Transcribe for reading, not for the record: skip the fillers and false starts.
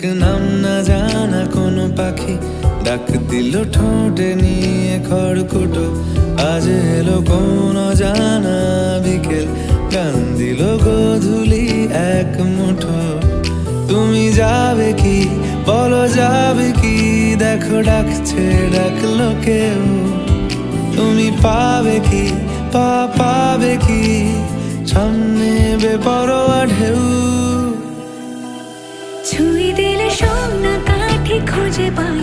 এক নাম না জানা কোনো পাখি ডাক দিল ঠোঁটে নিয়ে খড়কুটো। আজ এলো কোন জানা বিকেল, গান দিল গোধূলি এক মুঠো। তুমি যাবে কি বলো, যাবে কি? দেখো ডাকছে, ডাকলো কেউ। তুমি পাবে কি পাবে কি? সামনে বেপরোয়া ঢেউ। ছুঁই দিলে সোনা কাঠি খুঁজে পাই।